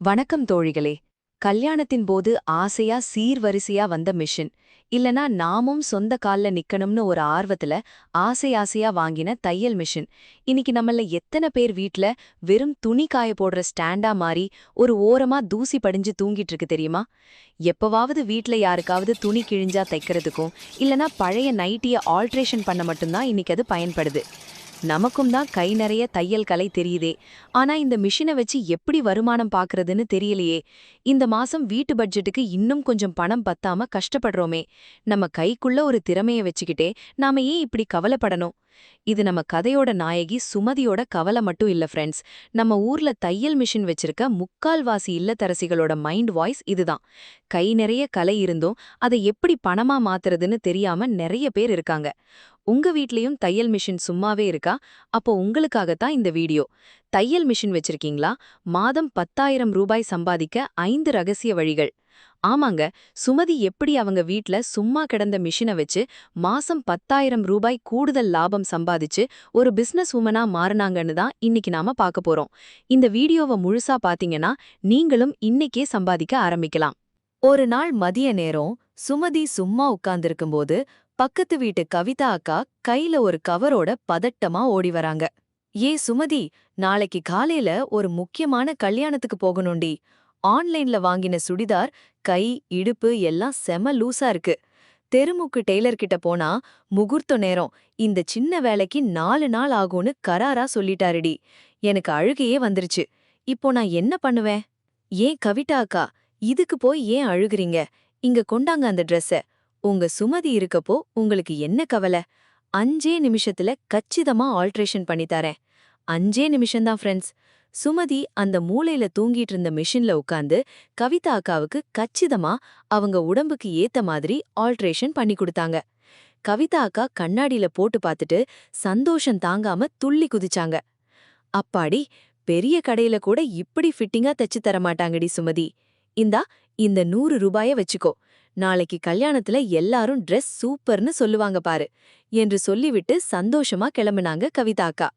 வணக்கம் தோழிகளே. கல்யாணத்தின் போது ஆசையா சீர்வரிசையா வந்த மிஷின், இல்லனா நாமும் சொந்த கால்ல நிக்கணும்னு ஒரு ஆர்வத்துல ஆசையா வாங்கின தையல் மிஷின், இன்னைக்கு நம்மள எத்தனை பேர் வீட்ல வெறும் துணி காய போடுற ஸ்டாண்டா மாறி ஒரு ஓரமா தூசி படிஞ்சு தூங்கிட்டு இருக்கு தெரியுமா? எப்பவாவது வீட்ல யாருக்காவது துணி கிழிஞ்சா தைக்கிறதுக்கும், இல்லனா பழைய நைட்டிய ஆல்ட்ரேஷன் பண்ண மட்டும்தான் இன்னைக்கு அது பயன்படுது. நமக்கும் தான் கை நிறைய தையல் கலை தெரியுதே. ஆனா இந்த மிஷினை வச்சு எப்படி வருமானம் பாக்குறதுன்னு தெரியலையே. இந்த மாசம் வீட்டு பட்ஜெட்டுக்கு இன்னும் கொஞ்சம் பணம் பத்தாம கஷ்டப்படுறோமே. நம்ம கைக்குள்ள ஒரு திறமைய வச்சுக்கிட்டே நாம ஏன் இப்படி கவலைப்படணும்? இது நம்ம கதையோட நாயகி சுமதியோட கவலை மட்டும் இல்ல ஃப்ரெண்ட்ஸ். நம்ம ஊர்ல தையல் மிஷின் வச்சிருக்க முக்கால்வாசி இல்லத்தரசிகளோட மைண்ட் வாய்ஸ் இதுதான். கை நிறைய கலை இருந்தும் அதை எப்படி பணமா மாத்துறதுன்னு தெரியாம நிறைய பேர் இருக்காங்க. உங்க வீட்லயும் தையல் மிஷின் சும்மாவே இருக்கா? அப்போ உங்களுக்காகத்தான் இந்த வீடியோ. தையல் மிஷின் வச்சிருக்கீங்களா? மாதம் 10,000 ரூபாய் சம்பாதிக்க 5 ரகசிய வழிகள். ஆமாங்க, சுமதி எப்படி அவங்க வீட்ல சும்மா கிடந்த மிஷினை வச்சு மாசம் 10,000 ரூபாய் கூடுதல் லாபம் சம்பாதிச்சு ஒரு பிசினஸ் உமனா மாறுனாங்கன்னு தான் இன்னைக்கு நாம பார்க்க போறோம். இந்த வீடியோவை முழுசா பாத்தீங்கன்னா நீங்களும் இன்னைக்கே சம்பாதிக்க ஆரம்பிக்கலாம். ஒரு நாள் மதிய நேரம் சுமதி சும்மா உட்கார்ந்திருக்கும்போது பக்கத்து வீட்டு கவிதா அக்கா கையில ஒரு கவரோட பதட்டமா ஓடி வராங்க. ஏ சுமதி, நாளைக்கு காலையில ஒரு முக்கியமான கல்யாணத்துக்கு போகணும்டி. ஆன்லைன்ல வாங்கின சுடிதார் கை இடுப்பு எல்லாம் செம லூசா இருக்கு. தெருமுக்கு டெய்லர் கிட்ட போனா முகூர்த்த நேரம், இந்த சின்ன வேலைக்கு 4 நாள் ஆகும்னு கராரா சொல்லிட்டாருடி. எனக்கு அழுகையே வந்துருச்சு. இப்போ நான் என்ன பண்ணுவேன்? ஏன் கவிதா அக்கா, இதுக்கு போய் ஏன் அழுகுறீங்க? இங்க கொண்டாங்க அந்த ட்ரெஸ்ஸ. உங்க சுமதி இருக்கப்போ உங்களுக்கு என்ன கவலை? 5 நிமிஷத்துல கச்சிதமா ஆல்ட்ரேஷன் பண்ணி தரேன். 5 நிமிஷம்தான் ஃப்ரெண்ட்ஸ். சுமதி அந்த மூலையில தூங்கிட்டு இருந்த மிஷின்ல உட்கார்ந்து கவிதா அக்காவுக்கு கச்சிதமா அவங்க உடம்புக்கு ஏத்த மாதிரி ஆல்ட்ரேஷன் பண்ணி கொடுத்தாங்க. கவிதா அக்கா கண்ணாடியில போட்டு பார்த்துட்டு சந்தோஷம் தாங்காம துள்ளி குதிச்சாங்க. அப்பாடி, பெரிய கடையில கூட இப்படி ஃபிட்டிங்கா தச்சு தர மாட்டாங்கடி சுமதி. இந்தா, இந்த 100 ரூபாய வச்சுக்கோ. நாளைக்கு கல்யாணத்துல எல்லாரும் ட்ரெஸ் சூப்பர்னு சொல்லுவாங்க பாரு என்று சொல்லிவிட்டு சந்தோஷமா கிளம்புனாங்க கவிதா அக்கா.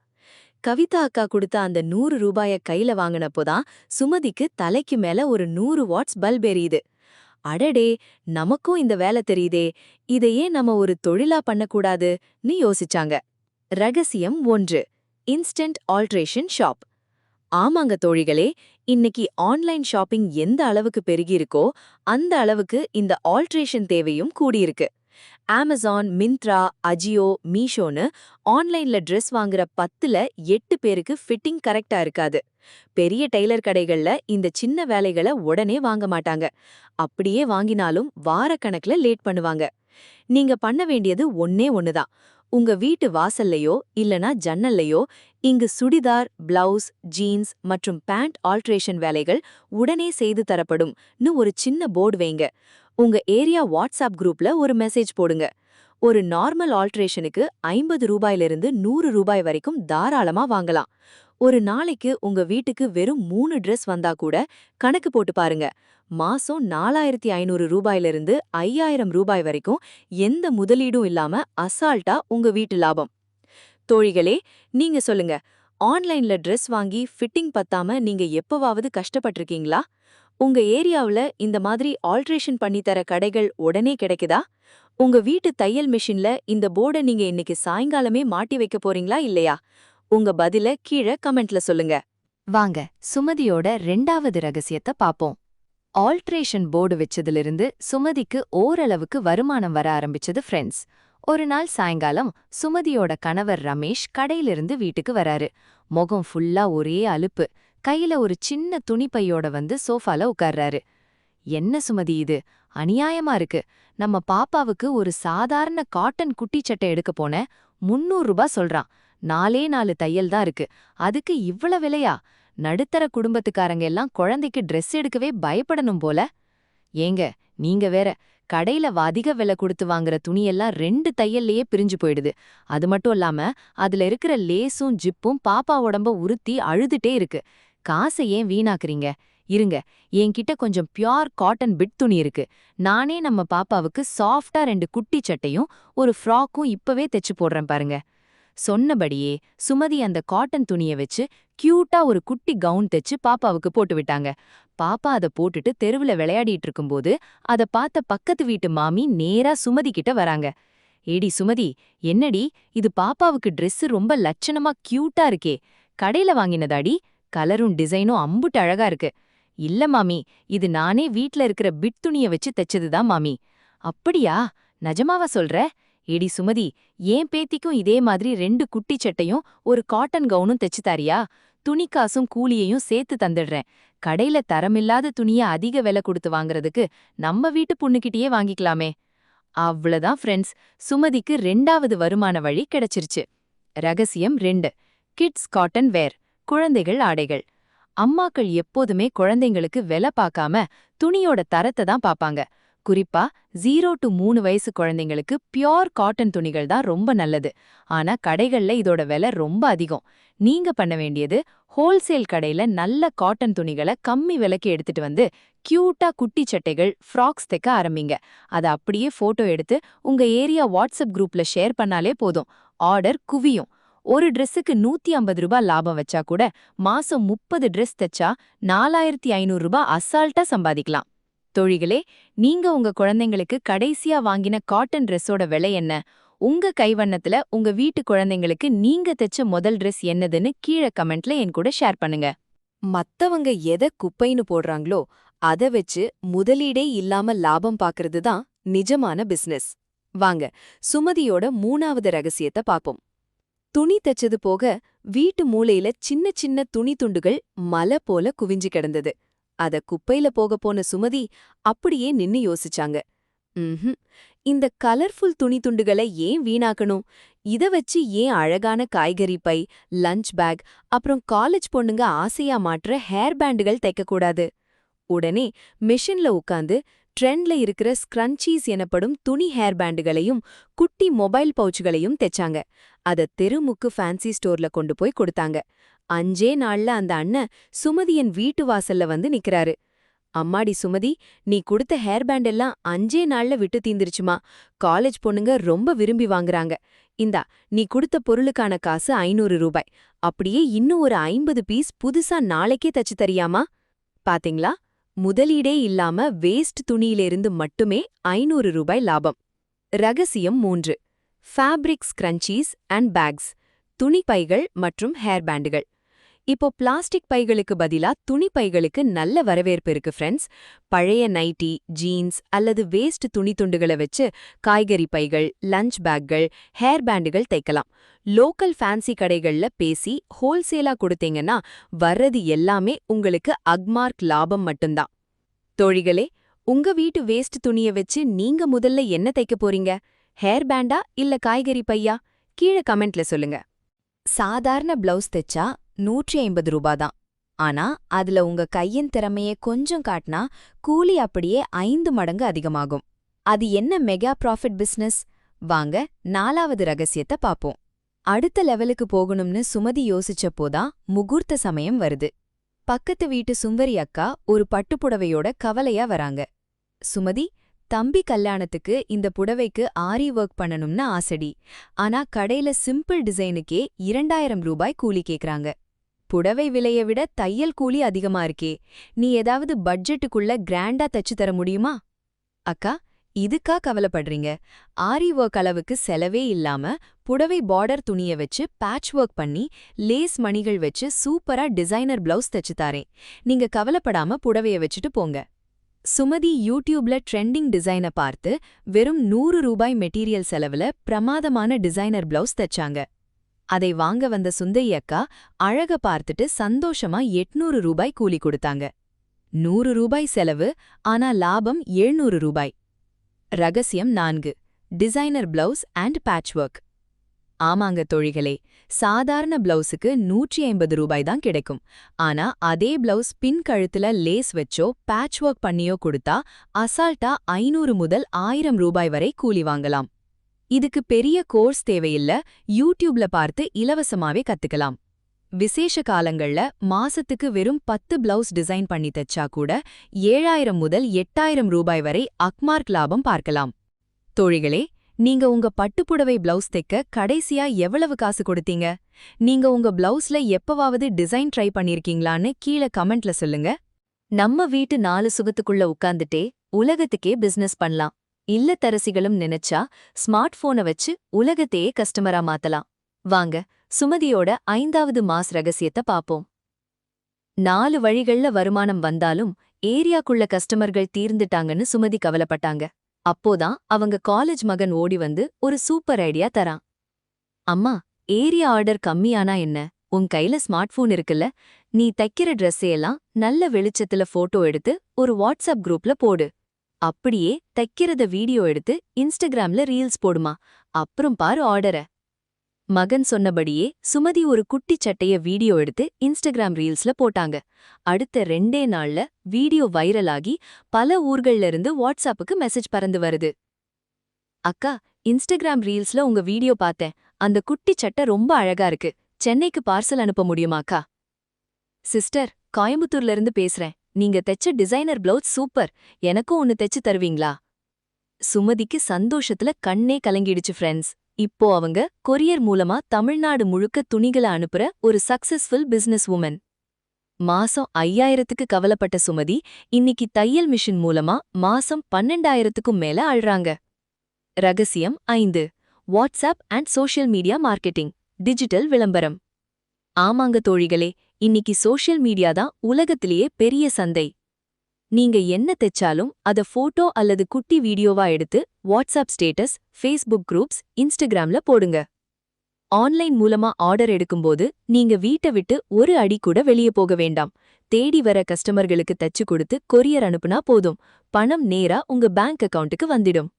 கவிதா அக்கா கொடுத்த அந்த 100 ரூபாய கையில வாங்கினப்போதான் சுமதிக்கு தலைக்கு மேல ஒரு 100 வாட்ஸ் பல்ப் எரியுது. அடடே, நமக்கும் இந்த வேலை தெரியுதே, இதையே நம்ம ஒரு தொழிலா பண்ணக்கூடாதுன்னு யோசிச்சாங்க. ரகசியம் 1: இன்ஸ்டன்ட் ஆல்ட்ரேஷன் ஷாப். ஆமாங்க தோழிகளே, இன்னைக்கு ஆன்லைன் ஷாப்பிங் எந்த அளவுக்கு பெருகியிருக்கோ அந்த அளவுக்கு இந்த ஆல்ட்ரேஷன் தேவையும் கூடியிருக்கு. அமேசான், மிந்த்ரா, அஜியோ, மீஷோன்னு ஆன்லைன்ல ட்ரெஸ் வாங்குற 10ல 8 பேருக்கு ஃபிட்டிங் கரெக்டா இருக்காது. பெரிய டெய்லர் கடைகள்ல இந்த சின்ன வேலைகளை உடனே வாங்க மாட்டாங்க. அப்படியே வாங்கினாலும் வாரக்கணக்குல லேட் பண்ணுவாங்க. நீங்க பண்ண வேண்டியது ஒன்னே ஒண்ணுதான். உங்க வீட்டு வாசல்லையோ இல்லனா ஜன்னல்லையோ இங்கு சுடிதார், பிளவுஸ், ஜீன்ஸ் மற்றும் பேண்ட் ஆல்ட்ரேஷன் வேலைகள் உடனே செய்து தரப்படும்னு ஒரு சின்ன போர்டு வைங்க. உங்க ஏரியா வாட்ஸ்அப் குரூப்ல ஒரு மெசேஜ் போடுங்க. ஒரு நார்மல் ஆல்ட்ரேஷனுக்கு 50 ரூபாயிலிருந்து 100 ரூபாய் வரைக்கும் தாராளமா வாங்கலாம். ஒரு நாளைக்கு உங்க வீட்டுக்கு வெறும் 3 ட்ரெஸ் வந்தா கூட கணக்கு போட்டு பாருங்க. மாசம் 4,500 ரூபாயிலிருந்து 5,000 ரூபாய் வரைக்கும் எந்த முதலீடும் இல்லாம அசால்ட்டா உங்க வீட்டு லாபம். தோழிகளே, நீங்க சொல்லுங்க, ஆன்லைன்ல ட்ரெஸ் வாங்கி ஃபிட்டிங் பத்தாம நீங்க எப்பவாவது கஷ்டப்பட்டிருக்கீங்களா? உங்க ஏரியாவுல இந்த மாதிரி ஆல்ட்ரேஷன் பண்ணி தர கடைகள் உடனே கிடைக்குதா? உங்க வீட்டு தையல் மிஷின்ல இந்த போர்டை நீங்க இன்னைக்கு சாயங்காலமே மாட்டி வைக்க போறீங்களா இல்லையா? உங்க பதில கீழே கமெண்ட்ல சொல்லுங்க. வாங்க, சுமதியோட 2வது ரகசியத்தை பாப்போம். ஆல்ட்ரேஷன் போர்டு வச்சதிலிருந்து சுமதிக்கு ஓரளவுக்கு வருமானம் வர ஆரம்பிச்சது ஃப்ரெண்ட்ஸ். ஒரு நாள் சாயங்காலம் சுமதியோட கணவர் ரமேஷ் கடையிலிருந்து வீட்டுக்கு வராரு. முகம் ஃபுல்லா ஒரே அலுப்பு. கையில ஒரு சின்ன துணிப்பையோட வந்து சோஃபால உட்கார்றாரு. என்ன சுமதி இது? அநியாயமா இருக்கு. நம்ம பாப்பாவுக்கு ஒரு சாதாரண காட்டன் குட்டி சட்டை எடுக்க போனேன். 300 ரூபாய் சொல்றான். 4 தையல் தான் இருக்கு. அதுக்கு இவ்வளவு விலையா? நடுத்தர குடும்பத்துக்காரங்க எல்லாம் குழந்தைக்கு ட்ரெஸ் எடுக்கவே பயப்படணும் போல. ஏங்க, நீங்க வேற, கடையில அதிக விலை கொடுத்து வாங்குற துணியெல்லாம் 2 தையல்லையே பிரிஞ்சு போயிடுது. அது மட்டும் இல்லாம அதுல இருக்கிற லேசும் ஜிப்பும் பாப்பா உடம்ப உறுத்தி அழுதுட்டே இருக்கு. காசை ஏன் வீணாக்குறீங்க? இருங்க, என்கிட்ட கொஞ்சம் பியோர் காட்டன் பிட் துணி இருக்கு. நானே நம்ம பாப்பாவுக்கு சாஃப்டா 2 குட்டி சட்டையும் ஒரு ஃப்ராக்கும் இப்பவே தைச்சு போடுறேன் பாருங்க. சொன்னபடியே சுமதி அந்த காட்டன் துணிய வச்சு கியூட்டா ஒரு குட்டி கவுன் தைச்சு பாப்பாவுக்கு போட்டு விட்டாங்க. பாப்பா அத போட்டுட்டு தெருவுல விளையாடிட்டு இருக்கும்போது அத பார்த்த பக்கத்து வீட்டு மாமி நேரா சுமதி கிட்ட வராங்க. ஏடி சுமதி, என்னடி இது பாப்பாவுக்கு Dress ரொம்ப லட்சணமா கியூட்டா இருக்கே, கடையில வாங்கினதாடி? கலரும் டிசைனும் அம்புட்டு அழகா இருக்கு. இல்ல மாமி, இது நானே வீட்ல இருக்கிற பிட் துணிய வச்சு தைச்சதுதான் மாமி. அப்படியா? நிஜமாவா சொல்ற? ஏடி சுமதி, ஏன் பேத்திக்கும் இதே மாதிரி 2 குட்டி சட்டையும் ஒரு காட்டன் கவுனும் தைச்சு தாரியா? துணிக்காசும் கூலியையும் சேர்த்து தந்துடுறேன். கடையில தரமில்லாத துணிய அதிக விலை கொடுத்து வாங்குறதுக்கு நம்ம வீட்டு பொண்ணுகிட்டயே வாங்கிக்கலாமே. அவ்வளவுதான் ஃப்ரெண்ட்ஸ், சுமதிக்கு 2வது வருமான வழி கிடைச்சிருச்சு. ரகசியம் 2. கிட்ஸ் காட்டன் வேர், குழந்தைகள் ஆடைகள். அம்மாக்கள் எப்போதுமே குழந்தைங்களுக்கு விலை பார்க்காம துணியோட தரத்தை தான் பார்ப்பாங்க. குறிப்பா 0 to 3 வயசு குழந்தைங்களுக்கு பியோர் காட்டன் துணிகள் தான் ரொம்ப நல்லது. ஆனா கடைகள்ல இதோட விலை ரொம்ப அதிகம். நீங்க பண்ண வேண்டியது, ஹோல்சேல் கடையில நல்ல காட்டன் துணிகளை கம்மி விலைக்கு எடுத்துட்டு வந்து கியூட்டா குட்டி சட்டைகள், ஃப்ராக்ஸ் தைக்க ஆரம்பிங்க. அத அப்படியே போட்டோ எடுத்து உங்க ஏரியா வாட்ஸ்அப் குரூப்ல ஷேர் பண்ணாலே போதும், ஆர்டர் குவியும். ஒரு ட்ரெஸ்ஸுக்கு 150 ரூபாய் லாபம் வச்சா கூட மாசம் 30 ட்ரெஸ் தைச்சா 4500 ரூபாய் அசால்ட்டா சம்பாதிக்கலாம். தொழிகளே, நீங்க உங்க குழந்தைங்களுக்கு கடைசியா வாங்கின காட்டன் ட்ரெஸ்ஸோட விலை என்ன? உங்க கைவண்ணத்துல உங்க வீட்டு குழந்தைங்களுக்கு நீங்க தைச்ச முதல் ட்ரெஸ் என்னதுன்னு கீழே கமெண்ட்ல என் கூட ஷேர் பண்ணுங்க. மத்தவங்க எதை குப்பைன்னு போடுறாங்களோ அத வச்சு முதலீடே இல்லாம லாபம் பாக்குறது தான் நிஜமான பிசினஸ். வாங்க சுமதியோட 3வது ரகசியத்தை பாப்போம். துணி தச்சது போக வீட்டு மூலையில சின்ன சின்ன துணி துண்டுகள் மலை போல குவிஞ்சு கிடந்தது. அத குப்பையில போன சுமதி அப்படியே நின்னு யோசிச்சாங்க. இந்த கலர்ஃபுல் துணி துண்டுகளை ஏன் வீணாக்கணும்? இத வச்சு ஏன் அழகான காய்கறி பை, லஞ்ச் பேக், அப்புறம் காலேஜ் பொண்ணுங்க ஆசையா மாற்ற ஹேர் பேண்டுகள் தைக்கக்கூடாது? உடனே மிஷின்ல உட்காந்து ட்ரெண்ட்ல இருக்கிற ஸ்க்ரன்ச்சீஸ் எனப்படும் துணி ஹேர் பேண்டுகளையும் குட்டி மொபைல் பவுச்சுகளையும் தைச்சாங்க. அத தெருமுக்கு ஃபேன்சி ஸ்டோர்ல கொண்டு போய் கொடுத்தாங்க. 5 நாள்ல அந்த அண்ணன் சுமதியின் வீட்டு வாசல்ல வந்து நிக்கறாரு. அம்மாடி சுமதி, நீ கொடுத்த ஹேர் பேண்ட் எல்லாம் 5 நாள்ல விட்டு தீந்துருச்சுமா. காலேஜ் பொண்ணுங்க ரொம்ப விரும்பி வாங்குறாங்க. இந்தா, நீ கொடுத்த பொருளுக்கான காசு 500 ரூபாய். அப்படியே இன்னும் ஒரு 50 பீஸ் புதுசா நாளைக்கே தச்சு தரியாமா? பாத்தீங்களா? முதலீடே இல்லாம வேஸ்ட் துணியிலிருந்து மட்டுமே 500 ரூபாய் லாபம். ரகசியம் 3. ஃபேப்ரிக் ஸ்க்ரன்ச்சீஸ் அண்ட் பேக்ஸ், துணி பைகள் மற்றும் ஹேர் பேண்டுகள். இப்போ பிளாஸ்டிக் பைகளுக்கு பதிலா துணி பைகளுக்கு நல்ல வரவேற்பு இருக்கு ஃப்ரெண்ட்ஸ். பழைய நைட்டி, ஜீன்ஸ் அல்லது வேஸ்ட் துணி துண்டுகளை வச்சு காய்கறி பைகள், லஞ்ச் பேக்குகள், ஹேர் பேண்டுகள் தைக்கலாம். லோக்கல் ஃபேன்சி கடைகள்ல பேசி ஹோல்சேலா கொடுத்தீங்கன்னா வர்றது எல்லாமே உங்களுக்கு அக்மார்க் லாபம் மட்டும்தான். தோழிகளே, உங்க வீட்டு வேஸ்ட் துணியை வச்சு நீங்க முதல்ல என்ன தைக்க போறீங்க? ஹேர் பேண்டா இல்ல காய்கறி பையா? கீழே கமெண்ட்ல சொல்லுங்க. சாதாரண பிளவுஸ் தைச்சா 150 ரூபாய் தான். ஆனா அதுல உங்க கையின் திறமையை கொஞ்சம் காட்டினா கூலி அப்படியே 5 மடங்கு அதிகமாகும். அது என்ன மெகா ப்ராஃபிட் பிசினஸ்? வாங்க 4வது ரகசியத்தை பாப்போம். அடுத்த லெவலுக்கு போகணும்னு சுமதி யோசிச்சப்போதான் முகூர்த்த சமயம் வருது. பக்கத்து வீட்டு சுந்தரி அக்கா ஒரு பட்டுப்புடவையோட கவலையா வராங்க. சுமதி, தம்பி கல்யாணத்துக்கு இந்த புடவைக்கு ஆரி ஒர்க் பண்ணணும்னு ஆசடி. ஆனா கடையில சிம்பிள் டிசைனுக்கே 2000 ரூபாய் கூலி கேக்குறாங்க. புடவை விலையை விட தையல் கூலி அதிகமா இருக்கே. நீ ஏதாவது பட்ஜெட்டுக்குள்ள கிராண்டா தச்சு தர முடியுமா? அக்கா, இதுக்கா கவலைப்படுறீங்க? ஆரி ஒர்க் அளவுக்கு செலவே இல்லாம புடவை பார்டர் துணிய வச்சு பேட்ச் ஒர்க் பண்ணி லேஸ் மணிகள் வச்சு சூப்பரா டிசைனர் பிளவுஸ் தச்சு தாரேன். நீங்க கவலைப்படாம புடவைய வச்சுட்டு போங்க. சுமதி யூடியூப்ல ட்ரெண்டிங் டிசைன பார்த்து வெறும் 100 ரூபாய் மெட்டீரியல் செலவுல பிரமாதமான டிசைனர் பிளவுஸ் தச்சாங்க. அதை வாங்க வந்த சுந்தரி அக்கா அழக பார்த்துட்டு சந்தோஷமா 800 ரூபாய் கூலி கொடுத்தாங்க. 100 ரூபாய் செலவு, ஆனா லாபம் 700 ரூபாய். ரகசியம் 4. Designer blouse and patch work. ஆமாங்க தோழிகளே, சாதாரண பிளவுஸுக்கு 150 ரூபாய் தான் கிடைக்கும். ஆனா அதே பிளவுஸ் பின் கழுத்துல லேஸ் வச்சோ பேட்ச் ஒர்க் பண்ணியோ கொடுத்தா அசால்ட்டா 500 முதல் 1000 ரூபாய் வரை கூலி வாங்கலாம். இதுக்கு பெரிய கோர்ஸ் தேவையில்ல, யூடியூப்ல பார்த்து இலவசமாவே கத்துக்கலாம். விசேஷ காலங்கள்ல மாசத்துக்கு வெறும் 10 பிளவுஸ் டிசைன் பண்ணி தச்சா கூட 7000 முதல் 8000 ரூபாய் வரை அக்மார்க் லாபம் பார்க்கலாம். தோழிகளே, நீங்க உங்க பட்டுப்புடவை பிளவுஸ் தைக்க கடைசியா எவ்வளவு காசு கொடுத்தீங்க? நீங்க உங்க பிளவுஸ்ல எப்பவாவது டிசைன் ட்ரை பண்ணிருக்கீங்களான்னு கீழ கமெண்ட்ல சொல்லுங்க. நம்ம வீட்டு 4 சுவத்துக்குள்ள உட்கார்ந்துட்டே உலகத்துக்கே பிசினஸ் பண்ணலாம். இல்லத்தரசிகளும் நினைச்சா ஸ்மார்ட் போனை வச்சு உலகத்தையே கஸ்டமரா மாத்தலாம். வாங்க, சுமதியோட 5வது மாஸ் ரகசியத்தை பாப்போம். 4 வழிகள்ல வருமானம் வந்தாலும் ஏரியாக்குள்ள கஸ்டமர்கள் தீர்ந்துட்டாங்கன்னு சுமதி கவலைப்பட்டாங்க. அப்போதான் அவங்க காலேஜ் மகன் ஓடி வந்து ஒரு சூப்பர் ஐடியா தரான். அம்மா, ஏரியா ஆர்டர் கம்மியானா என்ன? உன் கையில ஸ்மார்ட் போன் இருக்குல்ல, நீ தைக்கிற ட்ரெஸ்ஸையெல்லாம் நல்ல வெளிச்சத்துல போட்டோ எடுத்து ஒரு வாட்ஸ்அப் குரூப்ல போடு. அப்படியே தைக்கிறத வீடியோ எடுத்து இன்ஸ்டாகிராம்ல ரீல்ஸ் போடுமா, அப்புறம் பாரு ஆர்டர. மகன் சொன்னபடியே சுமதி ஒரு குட்டி சட்டைய வீடியோ எடுத்து இன்ஸ்டாகிராம் ரீல்ஸ்ல போட்டாங்க. அடுத்த 2 நாள்ல வீடியோ வைரலாகி பல ஊர்கள்ல இருந்து வாட்ஸ்அப்புக்கு மெசேஜ் பறந்து வருது. அக்கா, இன்ஸ்டாகிராம் ரீல்ஸ்ல உங்க வீடியோ பார்த்தேன். அந்த குட்டி சட்டை ரொம்ப அழகா இருக்கு. சென்னைக்கு பார்சல் அனுப்ப முடியுமாக்கா? சிஸ்டர், கோயம்புத்தூர்ல இருந்து பேசுறேன். நீங்க தெச்ச டிசைனர் பிளவுஸ் சூப்பர். எனக்கும் ஒன்னு தெச்சு தருவீங்களா? சுமதிக்கு சந்தோஷத்துல கண்ணே கலங்கிடுச்சு ஃப்ரெண்ட்ஸ். இப்போ அவங்க கொரியர் மூலமா தமிழ்நாடு முழுக்க துணிகளை அனுப்புற ஒரு சக்சஸ்ஃபுல் பிசினஸ் உமன். மாசம் 5000க்கு கவலைப்பட்ட சுமதி இன்னைக்கு தையல் மிஷின் மூலமா மாசம் 12,000க்கும் மேல அள்றாங்க. ரகசியம் 5. WhatsApp and social media marketing, digital விளம்பரம். ஆமாங்க தோழிகளே, இன்னைக்கு சோஷியல் மீடியா தான் உலகத்திலேயே பெரிய சந்தை. நீங்க என்ன தெச்சாலும் அத போட்டோ அல்லது குட்டி வீடியோவா எடுத்து வாட்ஸ்அப் ஸ்டேட்டஸ், ஃபேஸ்புக் குரூப்ஸ், இன்ஸ்டாகிராம்ல போடுங்க. ஆன்லைன் மூலமா ஆர்டர் எடுக்கும்போது நீங்க வீட்டை விட்டு ஒரு அடி கூட வெளியே போக வேண்டாம். தேடி வர கஸ்டமர்களுக்கு தச்சு கொடுத்து கொரியர் அனுப்புனா போதும். பணம் நேரா உங்க பேங்க் அக்கவுண்ட்டுக்கு வந்துடும்.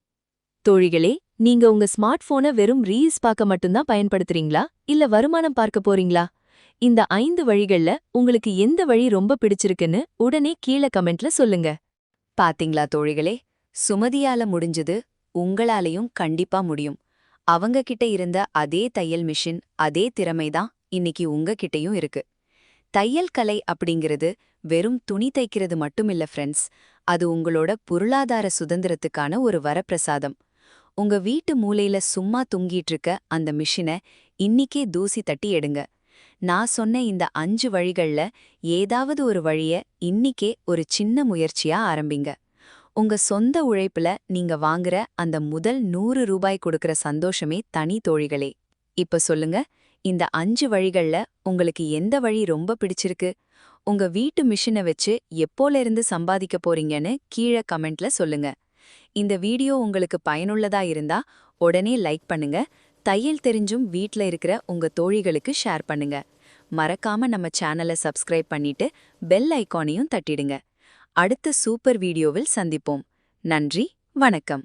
தோழிகளே, நீங்க உங்க ஸ்மார்ட் போனை வெறும் ரீல்ஸ் பார்க்க மட்டும்தான் பயன்படுத்துறீங்களா, இல்ல வருமானம் பார்க்க போறீங்களா? இந்த 5 வழிகள்ல உங்களுக்கு எந்த வழி ரொம்ப பிடிச்சிருக்குன்னு உடனே கீழ கமெண்ட்ல சொல்லுங்க. பாத்தீங்களா தோழிகளே, சுமதியால முடிஞ்சது உங்களாலையும் கண்டிப்பா முடியும். அவங்க கிட்ட இருந்த அதே தையல் மிஷின், அதே திறமைதான் இன்னைக்கு உங்க கிட்டயும் இருக்கு. தையல் கலை அப்படிங்கிறது வெறும் துணி தைக்கிறது மட்டுமில்ல ஃப்ரெண்ட்ஸ், அது உங்களோட பொருளாதார சுதந்திரத்துக்கான ஒரு வரப்பிரசாதம். உங்க வீட்டு மூலையில சும்மா தொங்கிட்டு இருக்க அந்த மிஷினை இன்னிக்கே தூசி தட்டி எடுங்க. நான் சொன்ன இந்த 5 வழிகள்ல ஏதாவது ஒரு வழிய இன்னிக்கே ஒரு சின்ன முயற்சியா ஆரம்பிங்க. உங்க சொந்த உழைப்புல நீங்க வாங்குற அந்த முதல் 100 ரூபாய் கொடுக்கற சந்தோஷமே தனி தோழிகளே. இப்ப சொல்லுங்க, இந்த 5 வழிகள்ல உங்களுக்கு எந்த வழி ரொம்ப பிடிச்சிருக்கு? உங்க வீட்டு மிஷினை வச்சு எப்போல இருந்து சம்பாதிக்க போறீங்கன்னு கீழ கமெண்ட்ல சொல்லுங்க. இந்த வீடியோ உங்களுக்கு பயனுள்ளதா இருந்தா உடனே லைக் பண்ணுங்க. தையல் தெரிஞ்சும் வீட்ல இருக்கிற உங்க தோழிகளுக்கு ஷேர் பண்ணுங்க. மறக்காம நம்ம சேனலை சப்ஸ்கிரைப் பண்ணிட்டு பெல் ஐகானையும் தட்டிடுங்க. அடுத்த சூப்பர் வீடியோவில் சந்திப்போம். நன்றி, வணக்கம்.